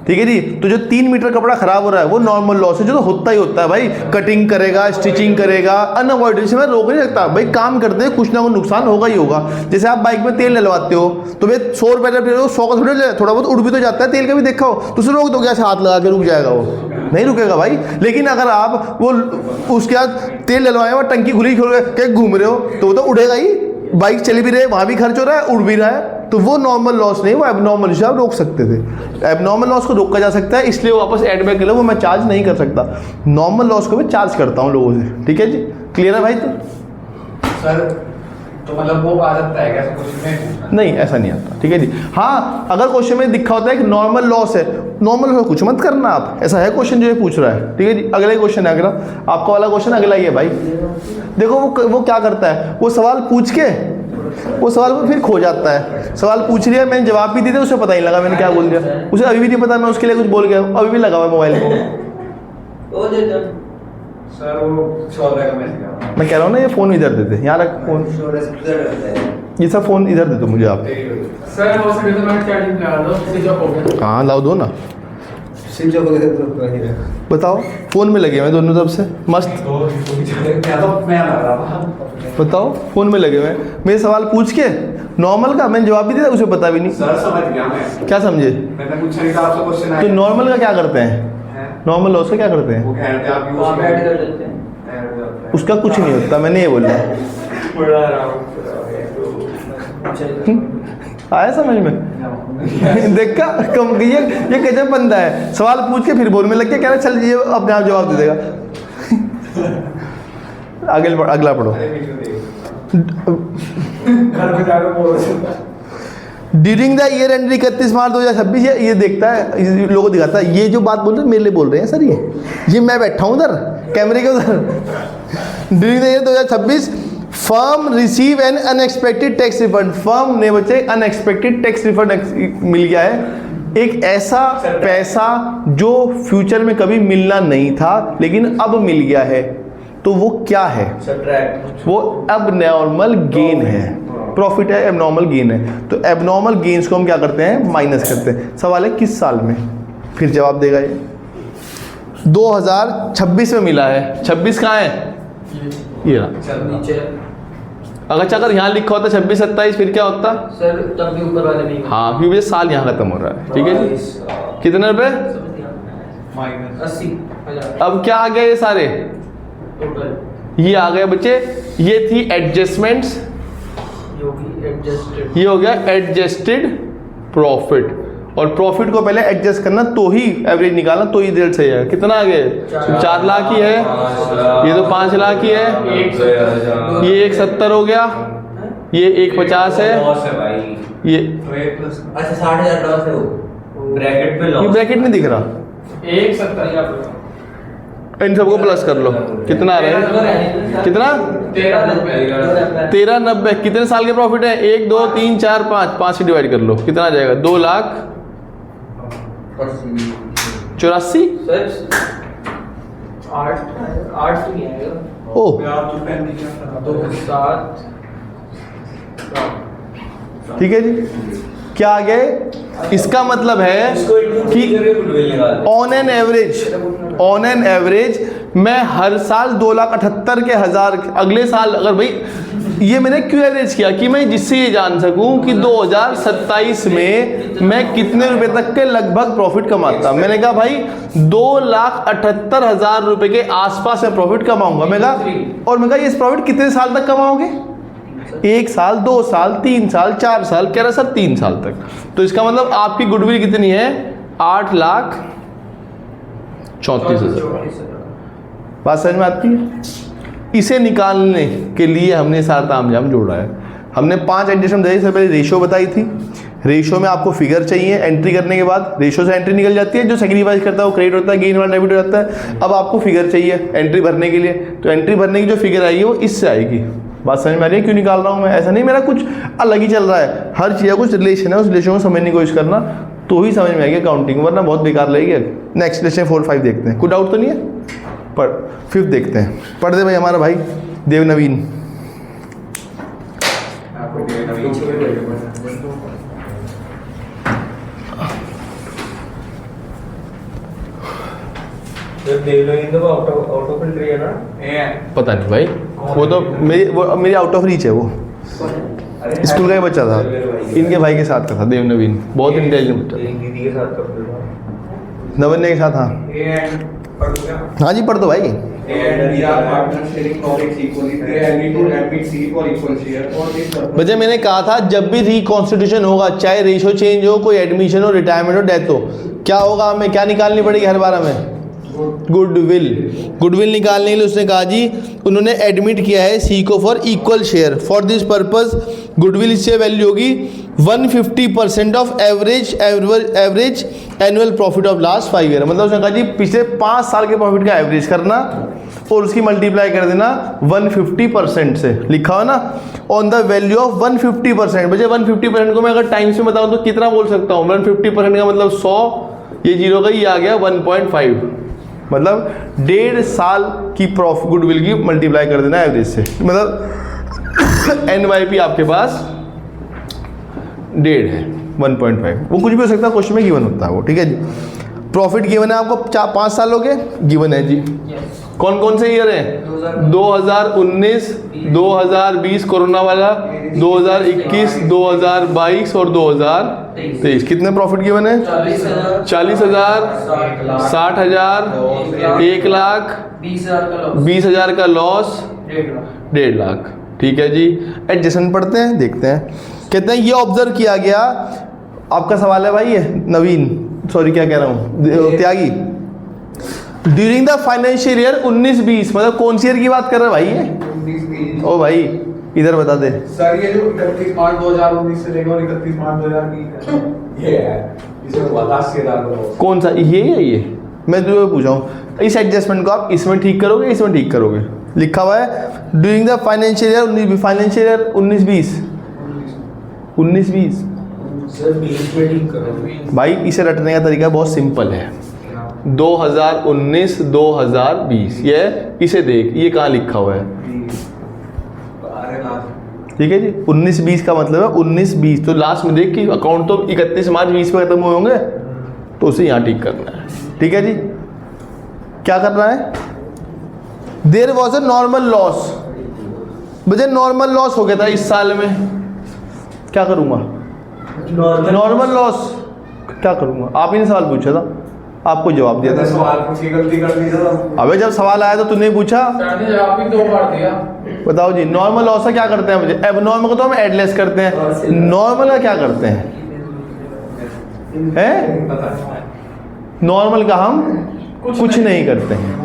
S1: ठीक है जी। तो जो 3 मीटर कपड़ा खराब हो रहा है वो नॉर्मल लॉस है, जो तो होता ही होता है भाई। कटिंग करेगा, स्टिचिंग करेगा, अनअवॉइडेबल, इसमें रोक नहीं सकता भाई। काम करते हैं कुछ ना कुछ नुकसान होगा ही होगा। जैसे आप बाइक में तेल डलवाते हो तो भाई 100 रुपये जब 100 का थोड़ा बहुत उड़ भी तो जाता है तेल का भी, देखा हो तो उसे रोक दो, कैसे हाथ लगा के रुक जाएगा वो? नहीं रुकेगा भाई। लेकिन अगर आप वो उसके बाद तेल डलवाए और टंकी खुली खोल के घूम रहे हो तो वो तो उड़ेगा ही। बाइक चली भी रही है, वहाँ भी खर्च हो रहा है, उड़ भी रहा है, तो वो नॉर्मल लॉस नहीं, वो एबनॉर्मल से आप रोक सकते थे। एबनॉर्मल लॉस को रोका जा सकता है, इसलिए वो वापस एड बैक कर लो, वो मैं चार्ज नहीं कर सकता। नॉर्मल लॉस को मैं चार्ज करता हूँ लोगों से। ठीक है जी, क्लियर है भाई? तो
S4: सर तो मतलब वो आ सकता है कैसे क्वेश्चन में पूछना?
S1: नहीं, ऐसा नहीं आता। ठीक है जी। हाँ, अगर क्वेश्चन में दिखा होता है कि नॉर्मल लॉस है, नॉर्मल लॉस कुछ मत करना आप, ऐसा है क्वेश्चन जो ये पूछ रहा है। ठीक है जी। अगला क्वेश्चन है, अगला आपका वाला क्वेश्चन अगला ही है भाई। देखो वो क्या करता है, वो सवाल पूछ के वो सवाल को फिर खो जाता है। सवाल पूछ लिया, मैंने जवाब भी दिया था, उसे पता ही लगा मैंने क्या बोल दिया, उसे अभी भी नहीं पता मैं उसके लिए कुछ बोल गया, अभी भी लगा हुआ मोबाइल को।
S4: सर वो सॉल्व का मैसेज
S1: मैं कह रहा हूँ ना, ये फोन इधर दे दे, यहाँ रख फोन, ये सब फोन इधर दे दो मुझे आप।
S2: सर हो सके तो मैं चार्जिंग लगा दो, स्विच ऑफ हो गया।
S1: हाँ लाओ, दो ना,
S5: स्विच ऑफ वगैरह
S1: बताओ। फोन में लगे हुए दोनों तरफ से मस्त,
S4: क्या तो मैं लग रहा था।
S1: बताओ फोन में लगे हुए। मेरे सवाल पूछ के नॉर्मल का मैंने जवाब भी दिया, उसे पता भी नहीं।
S4: सर समझ गया मैं।
S1: क्या समझे?
S4: मैंने पूछा नहीं था आपसे क्वेश्चन
S1: तो
S4: आया।
S1: नॉर्मल का क्या करते हैं? नॉर्मल लॉस का क्या करते हैं?
S4: वो कह रहे थे आप
S2: वहाँ पे ऐड कर
S4: यूज
S2: देते हैं।
S1: उसका कुछ नहीं होता, मैंने ये बोला।
S4: पढ़ा रहा हूँ।
S1: आया समझ में? देखा कम, ये गजब बंदा है, सवाल पूछ के फिर बोलने लग के कह रहा चल ये अपने आप जवाब दे देगा। आगे अगला पढ़ो।
S4: घर पे जाकर बोलो।
S1: ड्यूरिंग द ईयर एंड 31 मार्च 2026, ये देखता है, ये लोगों को दिखाता है। ये जो बात बोल रहे हैं मेरे लिए बोल रहे हैं सर, ये मैं बैठा हूँ उधर कैमरे के उधर। During the year 2026 firm receive an unexpected tax refund. Firm ने बच्चे अनएक्सपेक्टेड टैक्स रिफंड मिल गया है, एक ऐसा पैसा जो फ्यूचर में कभी मिलना नहीं था लेकिन अब मिल गया है। तो वो क्या है?
S3: सब्ट्रैक्ट।
S1: वो एबनॉर्मल गेन है। प्रॉफिट है, एबनॉर्मल गेन है। तो एबनॉर्मल गेन्स को हम क्या करते हैं? माइनस करते हैं। सवाल है किस साल में? फिर जवाब देगा ये 2026 में मिला है। 26 कहाँ है? ये रहा
S2: नीचे
S1: अगर यहाँ लिखा होता 26 27, फिर क्या होता?
S2: सर तब भी ऊपर वाले नहीं।
S1: हाँ, क्योंकि ये साल यहाँ खत्म हो रहा है। ठीक है जी। कितने रुपए?
S4: माइनस
S2: 80,000
S1: अब क्या आ गए ये सारे?
S2: टोटल।
S1: ये आ गए बच्चे, ये थी एडजस्टमेंट्स,
S2: एडजस्टेड।
S1: ये हो गया एडजस्टेड प्रॉफिट। और प्रॉफिट को पहले एडजस्ट करना तो ही एवरेज निकालना तो ही रिजल्ट सही है। कितना आ गए? 4 लाख ही है, ये तो 5 लाख ही है, ये 170 हो गया, ये 150 है,
S3: लॉस है भाई।
S1: ये
S4: तो 1+
S3: अच्छा 60,000 लॉस है वो ब्रैकेट में
S1: ये
S3: लॉस।
S1: ब्रैकेट नहीं दिख रहा।
S2: 170,000
S1: इन सबको प्लस कर लो, कितना आ रहा है? कितना? 1390। कितने साल के प्रॉफिट है? 1 2 3 4 5 से डिवाइड कर लो, कितना आ जाएगा? 2,84,000।
S2: सर 8 तो नहीं आएगा।
S1: ओह
S4: आप तो पेन दिया
S2: 2 7
S1: ठीक है जी। क्या आ गए? इसका मतलब है कि ऑन एन एवरेज मैं हर साल 2,78,000 के हजार, अगले साल अगर भाई ये मैंने क्यों एवरेज किया कि मैं जिससे ये जान सकूं कि 2027 में मैं कितने रुपए तक के लगभग प्रॉफिट कमाता। मैंने कहा भाई 2,78,000 रुपए के आसपास मैं प्रॉफिट कमाऊंगा। मैं कहा, और मैं कहा इस प्रॉफिट कितने साल तक कमाओगे? 1 साल, 2 साल, 3 साल, 4 साल। कह रहा सर 3 साल तक। तो इसका मतलब आपकी गुडविल कितनी है? 8,34,000। बात समझ में आती है? इसे निकालने के लिए हमने सारा तामझाम जोड़ा है। हमने 5 एडजस्टमेंट दी। सबसे पहले रेशो बताई थी। रेशो में आपको फिगर चाहिए, एंट्री करने के बाद रेशो से एंट्री निकल जाती है। जो सेक्रीफाइस करता है वो क्रेडिट होता है, गेन वाला डेबिट हो जाता है। अब आपको फिगर चाहिए एंट्री भरने के लिए, तो एंट्री भरने की जो फिगर आएगी वो इससे आएगी। बात समझ में आ रही है? क्यों निकाल रहा हूँ मैं? ऐसा नहीं मेरा कुछ अलग ही चल रहा है, हर चीज़ का कुछ रिलेशन है, उस रिलेशन को समझने की कोशिश करना तो ही समझ में आएगी अकाउंटिंग, वरना बहुत बेकार लगेगी। नेक्स्ट लेसन 4 5 देखते हैं। कोई डाउट तो नहीं है? पर 5th देखते हैं। पढ़ दे भाई हमारा भाई देव नवीन।
S4: आपको दिया नवीन
S3: देवलोक तो आउट ऑफ फिल्टर है ना।
S1: पता नहीं भाई, वो तो मेरी आउट ऑफ रीच है वो। स्कूल का ही बच्चा था, इनके भाई के साथ का था, देव नवीन, बहुत इंटेलिजेंट बच्चा था।
S3: एक दीदी के साथ करते था।
S1: नवन्य के साथ, हाँ हाँ जी, पढ़ दो भाई। बच्चे मैंने कहा था जब भी रिकॉन्स्टिट्यूशन होगा, चाहे रेशो चेंज हो, कोई एडमिशन हो, रिटायरमेंट हो, डेथ हो, क्या होगा, हमें क्या निकालनी पड़ेगी हर बार हमें? गुडविल। गुडविल निकालने के लिए उसने कहा जी, उन्होंने एडमिट किया है सी को for equal share. For this purpose goodwill इससे वैल्यू होगी 150% of average annual profit of last 5 year. मतलब उसने कहा जी पिछले 5 साल के प्रॉफिट का एवरेज करना और उसकी मल्टीप्लाई कर देना 150% से, लिखा हो ना, ऑन द वैल्यू ऑफ 150%। बच्चे 150% को मैं अगर टाइम्स में बताऊं तो कितना बोल सकता हूँ? 150% का मतलब 100, ये जीरो का ये आ गया 1.5, मतलब 1.5 साल की प्रॉफिट गुडविल की मल्टीप्लाई कर देना एवरेज से। मतलब NYP आपके पास 1.5 है, 1.5, वो कुछ भी हो सकता है, क्वेश्चन में गिवन होता है वो, ठीक है जी। प्रॉफिट गिवन है आपको 5 सालों के गिवन है जी। कौन कौन से ईयर है? 2019, 2020 कोरोना वाला, 2021, 2022 और 2023। कितने प्रॉफिट गिवन है? 40,000, 60,000, 1 लाख, 20,000 का लॉस, 1.5 लाख। ठीक है जी। एडजस्टमेंट पढ़ते हैं, देखते हैं। कहते हैं ये ऑब्जर्व किया गया, आपका सवाल है भाई, ये नवीन, सॉरी क्या कह रहा हूँ, त्यागी, ड्यूरिंग द फाइनेंशियल ईयर 19-20, मतलब कौन सी ईयर की बात कर रहा है भाई ये?
S4: 19-20।
S1: ओ भाई इधर बता दे
S4: सर, ये जो 31 मार्च 2019 से लेकर 31 मार्च 2020 है, ये है, इसमें बता सीधा करो
S1: कौन सा ये है। ये मैं तुम्हें पूछा हूँ, इस एडजस्टमेंट को आप इसमें ठीक करोगे, इसमें ठीक करोगे? लिखा हुआ है during the financial year 19-20, 19-20।
S3: Sir 20 में ठीक करो
S1: भाई इसे रटने का तरीका बहुत सिंपल है, 2019, 2020, ये इसे देख, ये कहाँ लिखा हुआ है? ठीक है जी। 19-20 का मतलब है 19-20, तो लास्ट में देख कि अकाउंट तो 31 मार्च 20 पे खत्म हुए होंगे, तो उसे यहाँ ठीक करना है। ठीक है जी। क्या करना है? There was a normal loss. मुझे नॉर्मल लॉस हो गया था इस साल में, क्या करूँगा? नॉर्मल लॉस क्या करूँगा? आप ही ने सवाल पूछा था, आपको जवाब दिया था।
S4: सवाल पूछ के गलती कर दी था।
S1: अबे जब सवाल आया तो तूने पूछा,
S2: जवाब भी 2 बार दिया।
S1: बताओ जी, नॉर्मल लॉस का क्या करते हैं? मुझे एबनॉर्मल को तो हम एडलेस करते हैं, नॉर्मल का क्या करते हैं? नॉर्मल का हम कुछ नहीं करते हैं,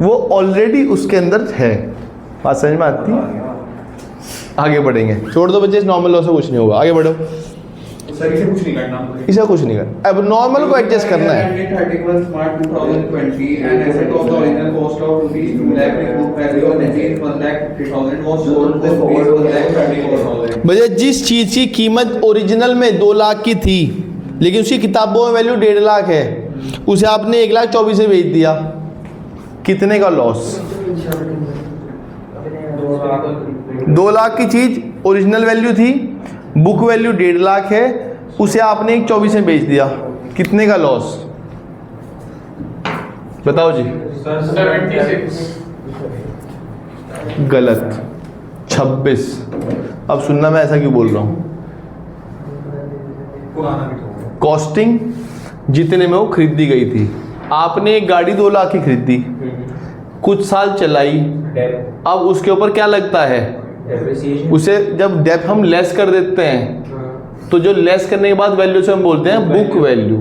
S1: वो ऑलरेडी उसके अंदर है। बात समझ में आती है? आगे बढ़ेंगे, छोड़ दो बच्चे, नॉर्मल लॉस से कुछ नहीं होगा, आगे बढ़ो।
S4: सर इसे कुछ नहीं करना,
S1: इसे कुछ नहीं करना, अब नॉर्मल को एडजस्ट करना है।
S4: 31 मार्च 2020 and asset of the original cost of rupees 2 lakh with book value of rupees 1,50,000 was sold for rupees 1,34,000।
S1: भैया जिस चीज की कीमत ओरिजिनल में 2 लाख की थी, लेकिन उसकी किताबों में वैल्यू 1.5 लाख है, उसे आपने 1,24,000 से बेच दिया, कितने का लॉस? 2 लाख की चीज ओरिजिनल वैल्यू थी, बुक वैल्यू 1.5 लाख है, उसे आपने 1,24,000 में बेच दिया, कितने का लॉस? बताओ जी।
S2: 76।
S1: गलत, 26। अब सुनना, मैं ऐसा क्यों बोल रहा हूँ? कॉस्टिंग जितने में वो खरीदी गई थी, आपने एक गाड़ी 2 लाख की खरीदी, कुछ साल चलाई, अब उसके ऊपर क्या लगता है? उसे जब डेप हम लेस कर देते हैं, तो जो लेस करने के बाद वैल्यू से हम बोलते हैं बुक वैल्यू।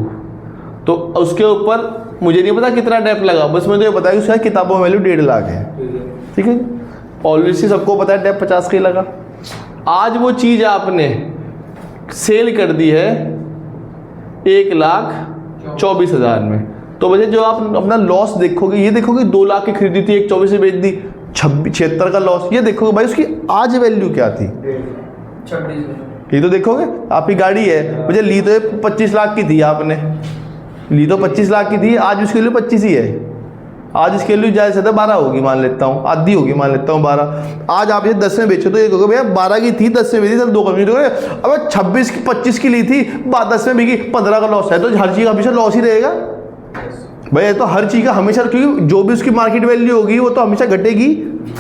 S1: तो उसके ऊपर मुझे नहीं पता कितना डेप लगा, बस मुझे ये पता है कि उसका किताबों में वैल्यू 1.5 लाख है। ठीक है, ऑलरेडी सबको पता है डेप 50 का ही लगा। आज वो चीज़ आपने सेल कर दी है 1,24,000 में, तो वजह जो आप अपना लॉस देखोगे, ये देखोगे 2 लाख की खरीदी थी, 1,24,000 से बेच दी, 76 का लॉस। ये देखोगे भाई उसकी आज वैल्यू क्या थी,
S2: 26।
S1: ये तो देखोगे। आपकी गाड़ी है, मुझे ली तो 25 लाख की थी, आपने ली तो 25 लाख की थी, आज उसकी वैल्यू 25 ही है। आज इसकी वैल्यू ज़्यादा से ज़्यादा 12 होगी, मान लेता हूँ, आधी होगी, मान लेता हूँ 12। आज आप ये 10 में बेचो तो ये कहोगे भैया 12 की थी, 10 में बेची, चल 2 कमी। अब 26 की 25 की ली थी, 10 में बिकी, 15 का लॉस है, तो हर चीज़ हमेशा लॉस ही रहेगा। भाई ये तो हर चीज़ का हमेशा, क्योंकि जो भी उसकी मार्केट वैल्यू होगी वो तो हमेशा घटेगी,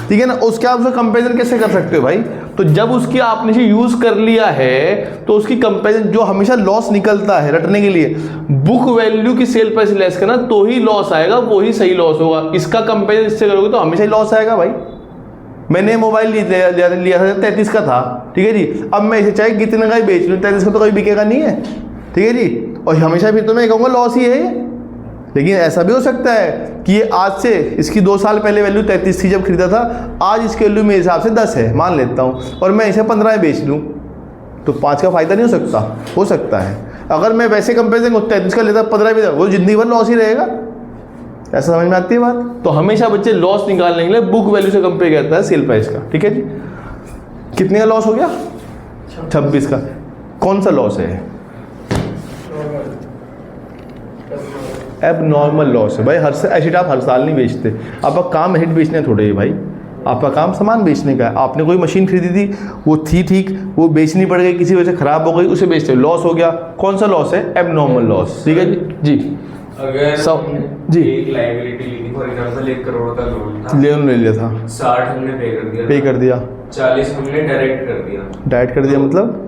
S1: ठीक है ना। उसके आप उसका कंपेरिजन कैसे कर सकते हो भाई? तो जब उसकी आपने से यूज़ कर लिया है तो उसकी कंपेरिजन, जो हमेशा लॉस निकलता है रटने के लिए, बुक वैल्यू की सेल प्राइस लेस करना तो ही लॉस आएगा, वो ही सही लॉस होगा। इसका कंपेरिजन इससे करोगे तो हमेशा ही लॉस आएगा भाई। मैंने मोबाइल लिया था 33 का था, ठीक है जी, अब मैं इसे चाहे कितने का ही बेच लूँ, 33 का तो कभी बिकेगा नहीं है, ठीक है जी, और हमेशा फिर तो मैं कहूँगा लॉस ही है ये। लेकिन ऐसा भी हो सकता है कि ये आज से, इसकी 2 साल पहले वैल्यू 33 थी जब खरीदा था, आज इसकी वैल्यू मेरे हिसाब से 10 है मान लेता हूँ, और मैं इसे 15 में बेच लूँ, तो 5 का फ़ायदा नहीं हो सकता है। अगर मैं वैसे कंपेरिजन 33 का लेता 15 में, वो जिंदगी भर लॉस ही रहेगा। ऐसा समझ में आती है बात? तो हमेशा बच्चे लॉस निकालने के लिए बुक वैल्यू से कंपेयर करता है सेल प्राइस का, ठीक है जी। कितने का लॉस हो गया? 26 का। कौन सा लॉस है? एबनॉर्मल लॉस है भाई। एसिड आप हर साल नहीं बेचते, आपका काम एसिड बेचने थोड़े है भाई, आपका काम सामान बेचने का है। आपने कोई मशीन खरीदी थी, वो थी ठीक, वो बेचनी पड़ गई, किसी वजह से खराब हो गई, उसे बेचते, लॉस हो गया। कौन सा लॉस है? एबनॉर्मल लॉस, ठीक है जी।
S6: अगर
S1: जी,
S6: एक लायबिलिटी ली थी, फॉर एग्जांपल 1 करोड़ का लोन था,
S1: लोन ले लिया था,
S6: 60 हमने पे कर दिया, 40 हमने डायरेक्ट कर दिया मतलब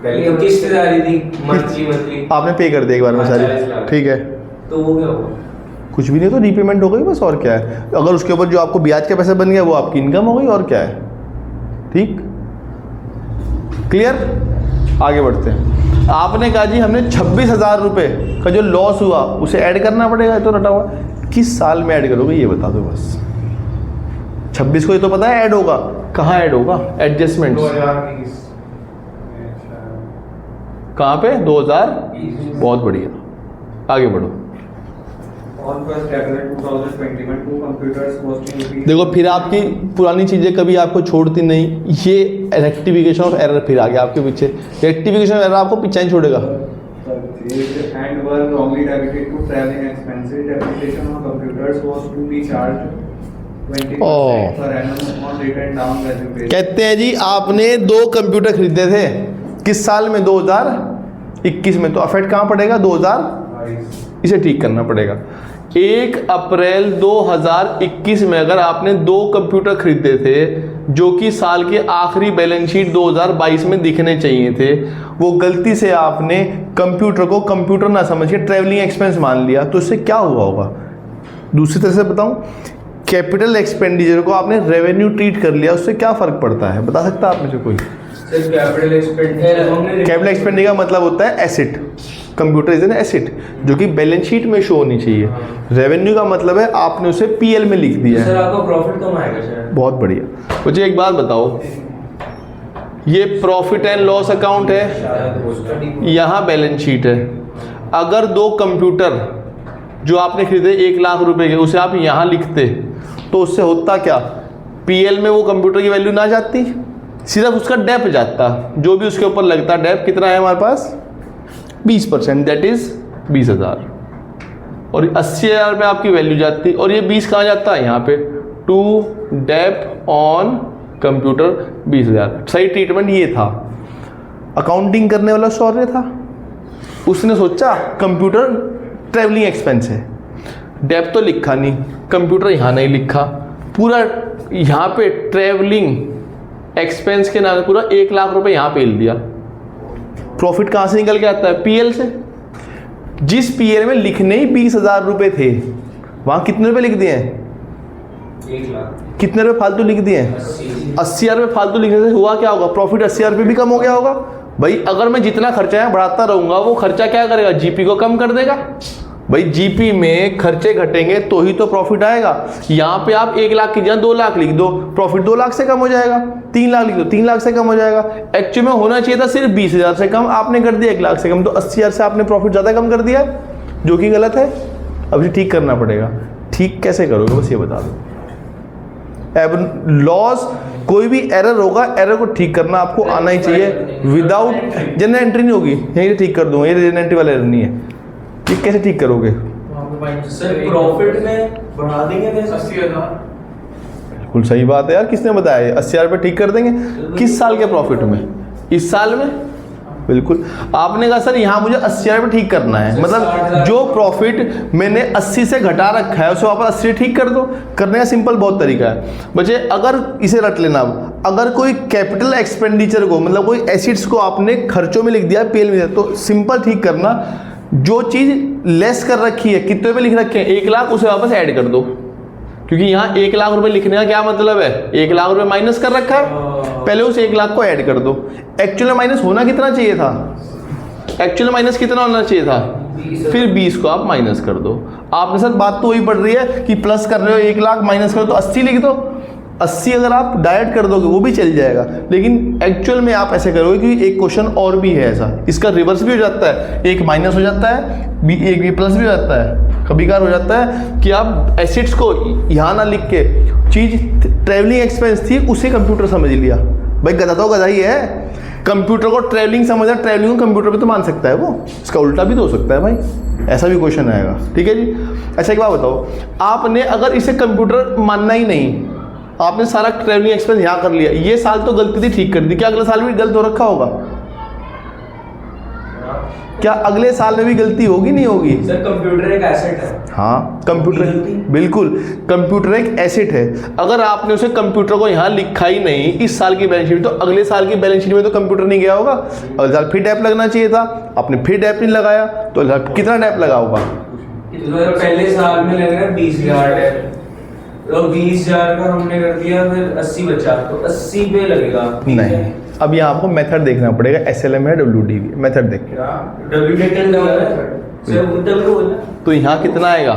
S6: पहले तो किस्त जा रही थी मंथली
S1: आपने पे कर दिया एक बार में सारी, ठीक है,
S6: तो वो क्या हुआ?
S1: कुछ भी नहीं, तो रीपेमेंट हो गई बस, और क्या है। अगर उसके ऊपर जो आपको ब्याज का पैसा बन गया वो आपकी इनकम हो गई, और क्या है, ठीक, क्लियर। आगे बढ़ते हैं। आपने कहा जी हमने 26,000 रुपये का जो लॉस हुआ उसे ऐड करना पड़ेगा, तो रटा हुआ किस साल में ऐड करोगे ये बता दो बस। 26 को ये तो पता है ऐड होगा, कहाँ ऐड होगा? एडजस्टमेंट
S3: 2020
S1: कहाँ पे? 2000। बहुत बढ़िया, आगे बढ़ो।
S4: On 1st April 2021, 2 computers costing rupees.
S1: देखो फिर आपकी पुरानी चीज़ें कभी आपको छोड़ती नहीं, ये रेक्टिफिकेशन ऑफ एरर फिर आ गया आपके पीछे। रेक्टिफिकेशन ऑफ एरर आपको पीछे नहीं छोड़ेगा।
S4: And were wrongly debited to traveling expenses. Depreciation on computers was to be charged 20% per annum on written down value basis.
S1: कहते हैं जी आपने 2 कंप्यूटर खरीदे थे, किस साल में? 2021 में, तो अफेक्ट कहाँ पड़ेगा? 2000, इसे ठीक करना पड़ेगा। 1 अप्रैल 2021 में अगर आपने 2 कंप्यूटर खरीदे थे जो कि साल के आखिरी बैलेंस शीट 2022 में दिखने चाहिए थे, वो गलती से आपने कंप्यूटर को कंप्यूटर ना समझ के ट्रैवलिंग एक्सपेंस मान लिया, तो इससे क्या हुआ होगा? दूसरी तरह से बताऊं, कैपिटल एक्सपेंडिचर को आपने रेवेन्यू ट्रीट कर लिया, उससे क्या फ़र्क पड़ता है बता सकता है आप में से कोई?
S6: सिर्फ कैपिटल एक्सपेंडिचर।
S1: कैपिटल एक्सपेंडिचर का मतलब होता है asset, computer is an asset जो कि बैलेंस शीट में शो होनी चाहिए। रेवेन्यू का मतलब है आपने उसे पीएल में लिख दिया है।
S6: सर आपका प्रॉफिट कम आएगा शायद।
S1: बहुत बढ़िया। मुझे एक बात बताओ, ये प्रॉफिट एंड लॉस अकाउंट है, यहाँ बैलेंस शीट है। अगर 2 कंप्यूटर जो आपने खरीदे 1 लाख रुपए के, उसे आप यहाँ लिखते तो उससे होता क्या? पीएल में वो कंप्यूटर की वैल्यू ना जाती, सिर्फ उसका डेप जाता, जो भी उसके ऊपर लगता। डेप कितना है हमारे पास? 20%, दैट इज 20,000, और 80,000 में आपकी वैल्यू जाती, और ये 20 कहाँ जाता है? यहाँ पे टू डेप ऑन कंप्यूटर 20,000। सही ट्रीटमेंट ये था। अकाउंटिंग करने वाला शौर्य था, उसने सोचा कंप्यूटर ट्रैवलिंग एक्सपेंस है, डेप तो लिखा नहीं, कंप्यूटर यहाँ नहीं लिखा, पूरा यहाँ पे ट्रैवलिंग एक्सपेंस के नाम पूरा 1 लाख रुपए यहाँ पे लिख दिया। प्रॉफिट कहाँ से निकल के आता है? पीएल से। जिस पीएल में लिखने ही 20,000 रुपए थे, वहाँ कितने रुपए लिख दिए हैं?
S6: 1 लाख।
S1: कितने रुपए फालतू लिख दिए हैं? 80,000 रुपये फालतू लिखने से हुआ क्या होगा? प्रॉफिट 80,000 रुपये भी कम हो गया होगा। भाई अगर मैं जितना खर्चा है बढ़ाता रहूँगा, वो खर्चा क्या करेगा? जीपी को कम कर देगा। भाई जीपी में खर्चे घटेंगे तो ही तो प्रॉफिट आएगा। यहाँ पे आप 1 लाख की जगह 2 लाख लिख दो, प्रॉफिट 2 लाख से कम हो जाएगा। 3 लाख लिख दो, 3 लाख से कम हो जाएगा। एक्चुअली में होना चाहिए था सिर्फ 20,000 से कम, आपने कर दिया 1 लाख से कम, तो 80,000 से आपने प्रॉफिट ज़्यादा कम कर दिया, जो कि गलत है। अब इसे ठीक करना पड़ेगा। ठीक कैसे करोगे बस ये बता दो। अब लॉस, कोई भी एरर होगा, एरर को ठीक करना आपको आना ही चाहिए। विदाउट जनरल एंट्री नहीं होगी, यही ठीक कर दूंगा, ये जनरल एंट्री वाला एरर नहीं है। ये कैसे ठीक करोगे?
S6: सर प्रॉफिट में बढ़ा देंगे
S2: 80,000।
S1: बिल्कुल सही बात है यार, किसने बताया? 80,000 रुपये ठीक कर देंगे। किस साल के प्रॉफिट में? इस साल में? बिल्कुल। आपने कहा सर यहाँ मुझे 80,000 रुपये ठीक करना है, मतलब जो प्रॉफिट मैंने 80 से घटा रखा है उसे वापस 80 ठीक कर दो। करने का सिंपल बहुत तरीका है बच्चे। अगर इसे रट लेना, अगर कोई कैपिटल एक्सपेंडिचर को, मतलब कोई एसिड्स को आपने खर्चों में लिख दिया, पेल में दिया, तो सिंपल ठीक करना, जो चीज़ लेस कर रखी है, कितने पे लिख रखे हैं 1 लाख, उसे वापस ऐड कर दो। क्योंकि यहाँ 1 लाख रुपए लिखने का क्या मतलब है, 1 लाख रुपए माइनस कर रखा है, पहले उस 1 लाख को ऐड कर दो। एक्चुअल में माइनस होना कितना चाहिए था, एक्चुअल में माइनस कितना होना चाहिए था, फिर 20 को आप माइनस कर दो। आपने सर बात तो वही पड़ रही है कि प्लस कर रहे हो, 1 लाख माइनस करो तो 80 लिख दो। 80 अगर आप डायरेक्ट कर दोगे वो भी चल जाएगा, लेकिन एक्चुअल में आप ऐसे करोगे कि एक क्वेश्चन और भी है ऐसा, इसका रिवर्स भी हो जाता है, एक माइनस हो जाता है, एक भी प्लस भी हो जाता है। कभी कभार हो जाता है कि आप एसिड्स को यहाँ ना लिख के, चीज़ ट्रैवलिंग एक्सपेंस थी उसे कंप्यूटर समझ लिया। भाई गधा तो गधा ही है, कंप्यूटर को ट्रैवलिंग समझा, ट्रैवलिंग को कंप्यूटर पे तो मान सकता है वो, इसका उल्टा भी तो हो सकता है भाई, ऐसा भी क्वेश्चन आएगा। ठीक है जी। अच्छा एक बात बताओ, आपने अगर इसे कंप्यूटर मानना ही नहीं, आपने सारा ट्रैवलिंग एक्सपेंस यहाँ कर लिया, ये साल तो गलती थी ठीक कर दी, क्या अगले साल भी गलत हो रखा होगा, क्या अगले साल में भी गलती होगी नहीं होगी?
S6: सर कंप्यूटर एक एसेट है।
S1: हाँ कंप्यूटर, बिल्कुल कंप्यूटर एक एसेट है। अगर आपने उसे कंप्यूटर को यहाँ लिखा ही नहीं इस साल की बैलेंस शीट, तो अगले साल की बैलेंस शीट में तो कंप्यूटर नहीं गया होगा, अगले साल फिर डैप लगना चाहिए था, आपने फिर डैप नहीं लगाया, तो कितना डैप लगा होगा?
S6: पहले साल में लग रहा है 20,000, तो 20,000 का हमने कर दिया, फिर 80 बचा, तो 80 पे लगेगा।
S1: नहीं, अब यहाँ आपको मेथड देखना पड़ेगा, SLM है WDV, मेथड देख के तो यहाँ कितना आएगा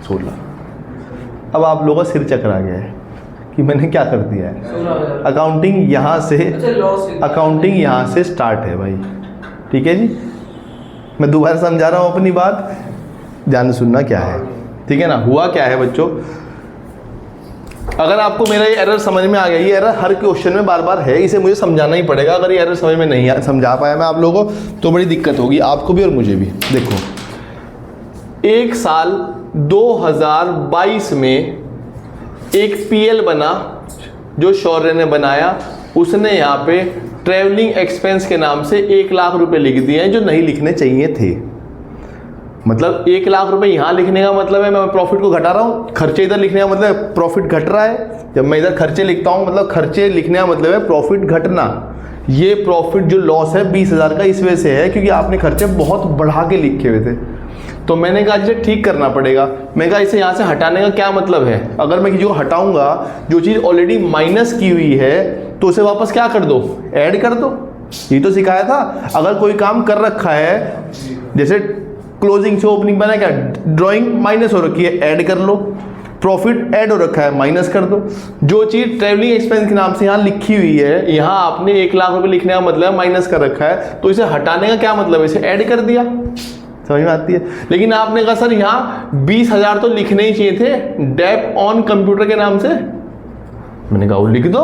S1: 16। अब आप लोगों का सिर चकरा गया है कि मैंने क्या कर दिया है। अकाउंटिंग यहाँ से, अकाउंटिंग यहाँ से स्टार्ट है भाई। ठीक है जी, मैं दोबारा समझा रहा हूँ अपनी बात, ध्यान से सुनना क्या है। ठीक है ना। हुआ क्या है बच्चों, अगर आपको मेरा ये एरर समझ में आ गया, ये एरर हर क्वेश्चन में बार बार है, इसे मुझे समझाना ही पड़ेगा। अगर ये एरर समझ में नहीं समझा पाया मैं आप लोगों को, तो बड़ी दिक्कत होगी आपको भी और मुझे भी। देखो, एक साल 2022 में एक PL बना जो शौर्य ने बनाया, उसने यहाँ पे ट्रैवलिंग एक्सपेंस के नाम से 1 लाख रुपए लिख दिए हैं जो नहीं लिखने चाहिए थे। मतलब 1 लाख रुपए यहाँ लिखने का मतलब है मैं प्रॉफिट को घटा रहा हूँ, खर्चे इधर लिखने का मतलब प्रॉफिट घट रहा है। जब मैं इधर खर्चे लिखता हूँ मतलब खर्चे लिखने का मतलब है प्रॉफिट घटना। ये प्रॉफिट जो लॉस है 20,000 का इस वजह से है क्योंकि आपने खर्चे बहुत बढ़ा के लिखे हुए थे। तो मैंने कहा इसे ठीक करना पड़ेगा। मैं कहा इसे यहाँ से हटाने का क्या मतलब है, अगर मैं किसी को हटाऊंगा जो चीज़ ऑलरेडी माइनस की हुई है तो उसे वापस क्या कर दो, ऐड कर दो। ये तो सिखाया था। अगर कोई काम कर रखा है जैसे क्लोजिंग से ओपनिंग बना, क्या ड्राइंग माइनस हो रखी है, ऐड कर लो। प्रॉफिट ऐड हो रखा है, माइनस कर दो। जो चीज़ ट्रैवलिंग एक्सपेंस के नाम से यहाँ लिखी हुई है, यहाँ आपने 1 लाख रुपए लिखने का मतलब माइनस कर रखा है, तो इसे हटाने का क्या मतलब है, इसे ऐड कर दिया। समझ में आती है। लेकिन आपने कहा सर यहाँ 20,000 तो लिखने ही चाहिए थे डेप ऑन कंप्यूटर के नाम से। मैंने कहा वो लिख दो,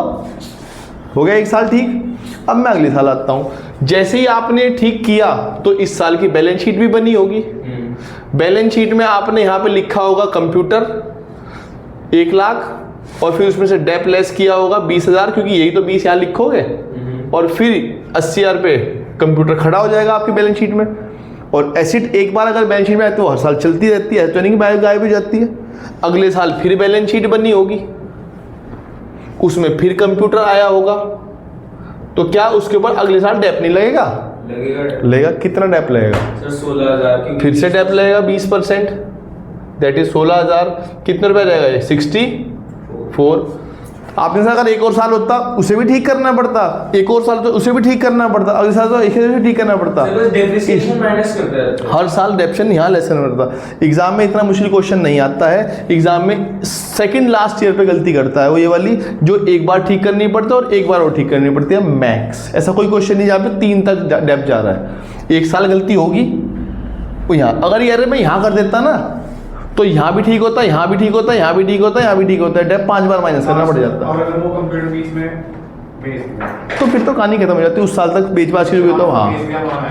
S1: हो गया 1 साल ठीक। अब मैं अगले साल आता हूँ। जैसे ही आपने ठीक किया तो इस साल की बैलेंस शीट भी बनी होगी। बैलेंस शीट में आपने यहाँ पे लिखा होगा कंप्यूटर 1 लाख और फिर उसमें से डेप लेस किया होगा 20,000, क्योंकि यही तो 20 यहाँ लिखोगे, और फिर 80,000 पे कंप्यूटर खड़ा हो जाएगा आपकी बैलेंस शीट में। और एसिड एक बार अगर बैलेंस शीट में आए तो हर साल चलती रहती है, तो नहीं कि गायब हो जाती है। अगले साल फिर बैलेंस शीट बनी होगी, उसमें फिर कंप्यूटर आया होगा, तो क्या उसके ऊपर अगले साल डेप नहीं लगेगा? लगेगा। कितना डेप लगेगा
S6: सर? 16,000।
S1: फिर से डेप लगेगा 20%, दैट इज 16,000। कितने रुपए जाएगा ये? 64। आपने से अगर 1 और साल होता उसे भी ठीक करना पड़ता, 1 और साल तो उसे भी ठीक करना पड़ता, अगले साल तो एक से ठीक करना पड़ता। हर साल डेप्शन यहाँ लेसन पड़ता। एग्जाम में इतना मुश्किल क्वेश्चन नहीं आता है। एग्जाम में सेकंड लास्ट ईयर पे गलती करता है वो ये वाली, जो एक बार ठीक करनी पड़ता है और एक बार और ठीक करनी पड़ती है मैक्स। ऐसा कोई क्वेश्चन नहीं जहाँ पे 3 तक डेप जा रहा है। 1 साल गलती होगी वो यहाँ। अगर ये मैं यहाँ कर देता ना तो यहाँ भी ठीक होता, यहाँ भी ठीक होता, यहाँ भी ठीक होता, यहाँ भी ठीक होता है। डेप 5 बार माइनस करना पड़ जाता।
S4: और अगर वो कंप्यूटर बीच में
S1: तो फिर तो कहानी खत्म हो जाती है, उस साल तक बेचबाज की जो भी होता है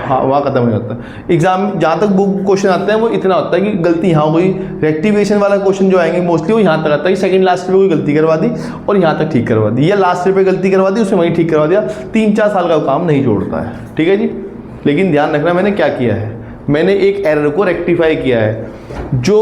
S1: हाँ वहाँ खत्म हो जाता है। एग्जाम जहाँ तक बुक क्वेश्चन आते हैं वो इतना होता है कि गलती यहाँ हुई, रेक्टिफिकेशन वाला क्वेश्चन जो आएंगे मोस्टली वो यहाँ तक आता है कि सेकंड लास्ट पे कोई गलती करवा दी और यहाँ तक ठीक करवा दी, या लास्ट पे गलती करवा दी उसमें वहीं ठीक करवा दिया, 3-4 साल का काम नहीं जोड़ता है। ठीक है जी, लेकिन ध्यान रखना मैंने क्या किया है, मैंने एक एरर को रेक्टिफाई किया है, जो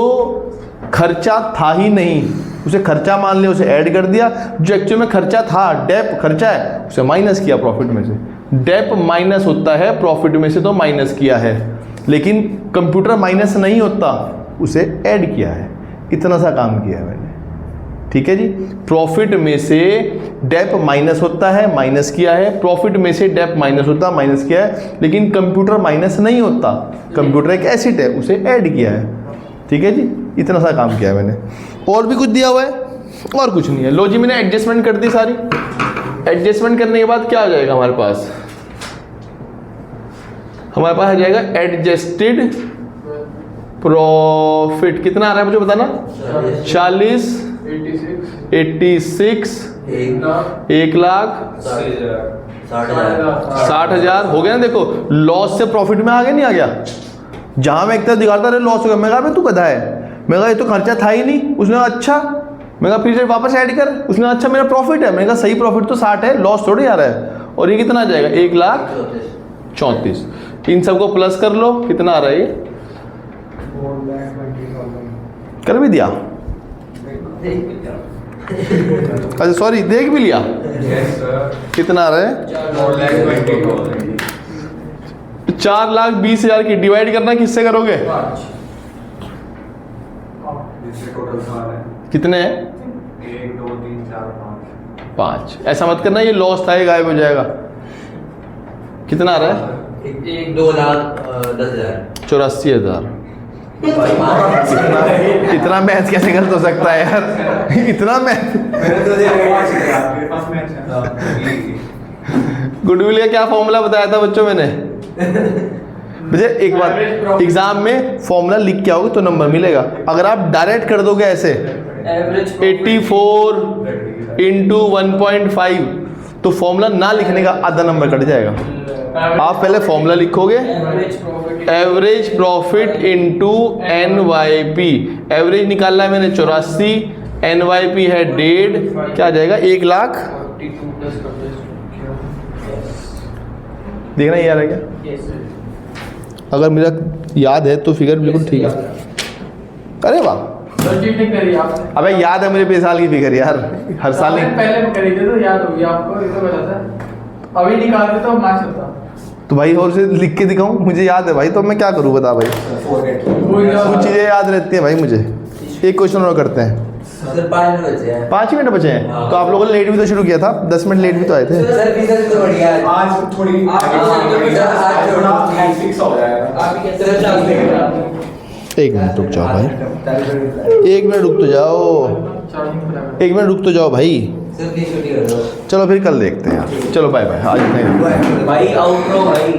S1: खर्चा था ही नहीं उसे खर्चा मान लिया, उसे ऐड कर दिया, जो एक्चुअल में खर्चा था, डेप खर्चा है, उसे माइनस किया प्रॉफिट में से। डेप माइनस होता है प्रॉफिट में से, तो माइनस किया है, लेकिन कंप्यूटर माइनस नहीं होता, उसे ऐड किया है। इतना सा काम किया है मैंने। ठीक है जी, प्रॉफिट में से डेप माइनस होता है, माइनस किया है, प्रॉफिट में से डेप माइनस होता है, माइनस किया है, लेकिन कंप्यूटर माइनस नहीं होता, कंप्यूटर एक एसिड है, उसे ऐड किया है। ठीक है जी, इतना सा काम किया है मैंने। और भी कुछ दिया हुआ है? और कुछ नहीं है। लो जी, मैंने एडजस्टमेंट कर दी सारी। एडजस्टमेंट करने के बाद क्या हो जाएगा हमारे पास? हमारे पास आ जाएगा एडजस्टेड प्रॉफिट। कितना आ रहा है मुझे बताना? 40, 86, 1,60,000 हो गया ना। देखो लॉस से प्रॉफिट में आ गया, नहीं आ गया? जहां मैं एक तरफ दिखाता रहे लॉस हो गया, मैं कहा तू गधा है, मैं कहा ये तो खर्चा था ही नहीं। उसने कहा अच्छा, मैं कहा फिर वापस ऐड कर। उसने कहा अच्छा मेरा प्रॉफिट है, मैंने कहा सही प्रॉफिट तो 60 है, लॉस थोड़ी आ रहा है। और ये कितना आ जाएगा? 1,34,000। इन सबको प्लस कर लो, कितना आ रहा है ये? कर भी दिया? अच्छा सॉरी, देख भी लिया। कितना आ रहा है? 4,20,000 की डिवाइड करना किससे करोगे? कितने हैं?
S4: 1, 2, 3, 4,
S1: 5। ऐसा मत करना ये लॉस था, ये गायब हो जाएगा। कितना आ रहा है?
S2: 2,10,000।
S1: 84,000। इतना मैथ कैसे गलत हो सकता है यार? इतना मैथ। गुडविल का क्या फॉर्मूला बताया था बच्चों मैंने? मुझे एक बात, एग्जाम में फॉर्मूला लिख के आओगे तो नंबर मिलेगा। अगर आप डायरेक्ट कर दोगे ऐसे 84 इंटू 1.5 तो फॉर्मूला ना लिखने का आधा नंबर कट जाएगा। आप पहले फॉर्मूला लिखोगे, average profit into NYP। Average निकालना है मैंने 84, NYP है 1.5, क्या आ जाएगा? 1,00,000। देखना याद है क्या? अगर मेरा याद है तो फिगर बिल्कुल ठीक है। अरे वाह, अबे याद है मुझे 5 साल की फिगर यार, हर साल नहीं।
S7: पहले करी थी तो याद होगी आपको, ये तो पता था। अभी निकालते तो मैच होता।
S1: तो भाई और से लिख के दिखाऊं? मुझे याद है भाई, तो मैं क्या करूं बता भाई। कुछ चीजें याद रहती हैं भाई मुझे। एक क्वेश्चन और करते हैं। 5 मिनट बचे हैं। तो आप लोगों ने लेट भी तो शुरू किया था, 10 मिनट लेट भी तो आए थे।
S3: आज थोड़ी
S1: एक मिनट रुक जाओ भाई, 1 मिनट रुक तो जाओ, 1 मिनट रुक तो जाओ भाई। चलो फिर कल देखते हैं यार। चलो बाय बाय। आज नहीं
S2: भाई आउटरो भाई।